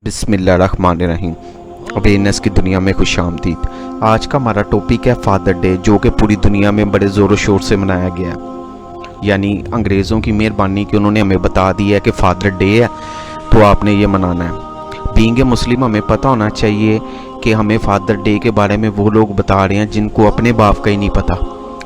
बिस्मिल्लाहिर्रहमानिर्रहीम। अवेयरनेस की दुनिया में खुश आमदीद। आज का हमारा टॉपिक है फादर डे, जो कि पूरी दुनिया में बड़े ज़ोर शोर से मनाया गया है। यानी अंग्रेज़ों की मेहरबानी कि उन्होंने हमें बता दिया है कि फादर डे है तो आपने ये मनाना है। बीइंग ए मुस्लिम हमें पता होना चाहिए कि हमें फादर डे के बारे में वो लोग बता रहे हैं जिनको अपने बाप का ही नहीं पता,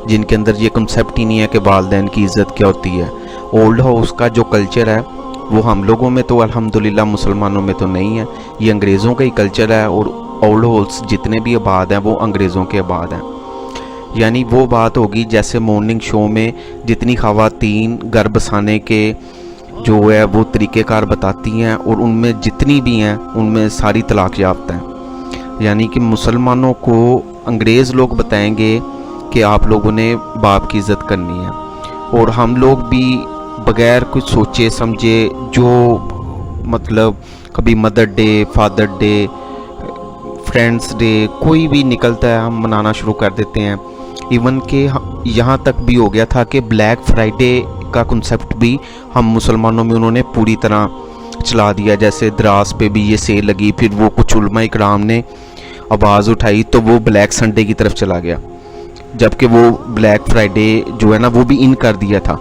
जिनके अंदर ये कंसेप्ट ही नहीं है कि वालिदैन की इज़्ज़त क्या होती है। ओल्ड हाउस का जो कल्चर है वो हम लोगों में तो अल्हम्दुलिल्लाह, मुसलमानों में तो नहीं है। ये अंग्रेज़ों का ही कल्चर है और ओल्ड हाउस जितने भी आबाद हैं वो अंग्रेज़ों के आबाद हैं। यानी वो बात होगी जैसे मॉर्निंग शो में जितनी ख़वातीन घर बसाने के जो है वो तरीक़ेकार बताती हैं और उनमें जितनी भी हैं उनमें सारी तलाक याफ्ता हैं। यानी कि मुसलमानों को अंग्रेज़ लोग बताएंगे कि आप लोगों ने बाप की इज़्ज़त करनी है, और हम लोग भी बग़ैर कुछ सोचे समझे जो मतलब कभी mother day, father day, friends day कोई भी निकलता है हम मनाना शुरू कर देते हैं। इवन कि यहाँ तक भी हो गया था कि ब्लैक फ्राइडे का कंसेप्ट भी हम मुसलमानों में उन्होंने पूरी तरह चला दिया। जैसे द्रास पे भी ये सेल लगी, फिर वो कुछ उलमा इकराम ने आवाज़ उठाई तो वो ब्लैक संडे की तरफ चला गया, जबकि वो ब्लैक फ्राइडे जो है ना वो भी इन कर दिया था।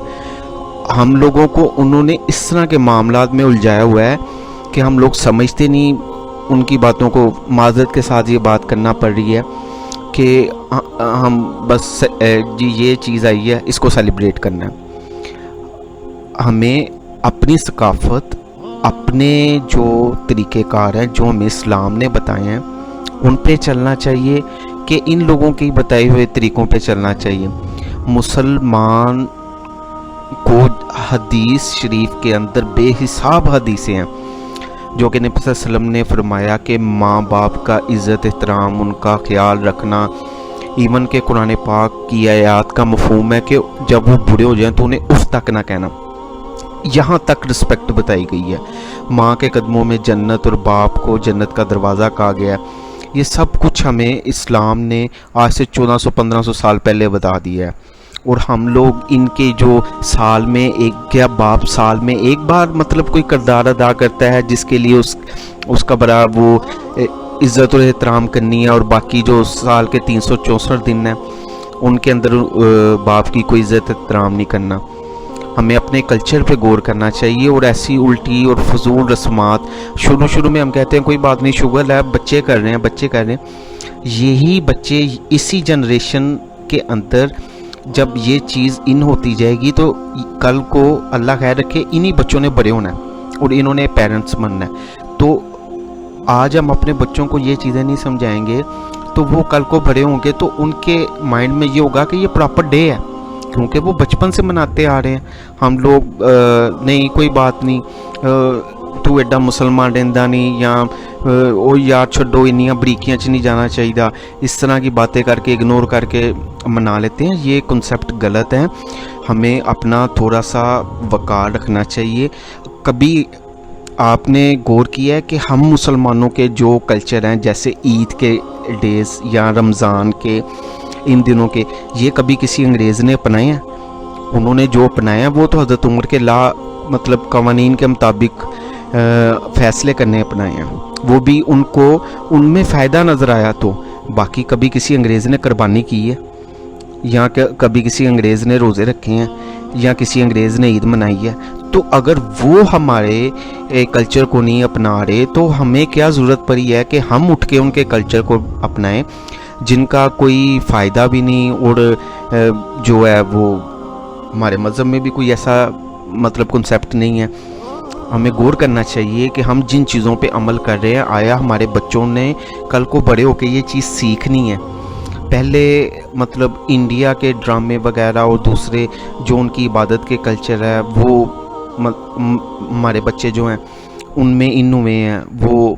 हम लोगों को उन्होंने इस तरह के मामलात में उलझाया हुआ है कि हम लोग समझते नहीं उनकी बातों को। माज़रत के साथ ये बात करना पड़ रही है कि हम बस जी ये चीज़ आई है इसको सेलिब्रेट करना है। हमें अपनी सकाफ़त, अपने जो तरीक़ेकार हैं जो हमें इस्लाम ने बताए हैं उन पे चलना चाहिए कि इन लोगों के बताए हुए तरीक़ों पे चलना चाहिए। मुसलमान को हदीस शरीफ के अंदर बेहिसाब हदीसें हैं जो कि नबी सल्लल्लाहु अलैहि वसल्लम ने फरमाया कि माँ बाप का इज़्ज़त एहतराम, उनका ख्याल रखना। इवन के कुरान पाक की आयत का मफ़हूम है कि जब वो बूढ़े हो जाएं तो उन्हें उफ़ तक ना कहना। यहाँ तक रिस्पेक्ट बताई गई है। माँ के कदमों में जन्नत और बाप को जन्नत का दरवाज़ा कहा गया है। ये सब कुछ हमें इस्लाम ने आज से 1400-1500 साल पहले बता दिया है, और हम लोग इनके जो साल में एक या बाप साल में एक बार मतलब कोई किरदार अदा करता है जिसके लिए उसका बड़ा वो इज़्ज़त और एहतराम करनी है, और बाकी जो साल के 364 दिन हैं उनके अंदर बाप की कोई इज़्ज़त एहतराम नहीं करना। हमें अपने कल्चर पे गौर करना चाहिए, और ऐसी उल्टी और फजूल रस्मात शुरू में हम कहते हैं कोई बात नहीं, शुगर है, बच्चे कर रहे हैं। यही बच्चे इसी जनरेशन के अंदर जब ये चीज़ इन होती जाएगी तो कल को अल्लाह खैर रखे इन्हीं बच्चों ने बड़े होना है और इन्होंने पेरेंट्स बनना है। तो आज हम अपने बच्चों को ये चीज़ें नहीं समझाएंगे तो वो कल को बड़े होंगे तो उनके माइंड में ये होगा कि ये प्रॉपर डे है, क्योंकि वो बचपन से मनाते आ रहे हैं। हम लोग नहीं कोई बात नहीं, तू एडा मुसलमान रहंदा नहीं, या ओ यार छोड़ो इन्नियां बरीकियां च नहीं जाना चाहिए, इस तरह की बातें करके इग्नोर करके मना लेते हैं। ये कॉन्सेप्ट गलत है। हमें अपना थोड़ा सा वक़ार रखना चाहिए। कभी आपने गौर किया है कि हम मुसलमानों के जो कल्चर हैं जैसे ईद के डेज़ या रमज़ान के इन दिनों के, ये कभी किसी अंग्रेज़ ने अपनाए हैं? उन्होंने जो अपनाया वो तो हज़रत उमर के मतलब कवानीन के मुताबिक फ़ैसले करने अपनाए हैं, वो भी उनको उनमें फ़ायदा नज़र आया। तो बाकी कभी किसी अंग्रेज़ ने कुर्बानी की है, या कभी किसी अंग्रेज़ ने रोज़े रखे हैं, या किसी अंग्रेज़ ने ईद मनाई है? तो अगर वो हमारे कल्चर को नहीं अपना रहे तो हमें क्या ज़रूरत पड़ी है कि हम उठ के उनके कल्चर को अपनाएं जिनका कोई फ़ायदा भी नहीं, और जो है वो हमारे मज़हब में भी कोई ऐसा मतलब कॉन्सेप्ट नहीं है। हमें गौर करना चाहिए कि हम जिन चीज़ों पे अमल कर रहे हैं आया हमारे बच्चों ने कल को बड़े होकर ये चीज़ सीखनी है। पहले मतलब इंडिया के ड्रामे वगैरह और दूसरे जो उनकी इबादत के कल्चर है वो हमारे बच्चे जो हैं उनमें इन हुए हैं, वो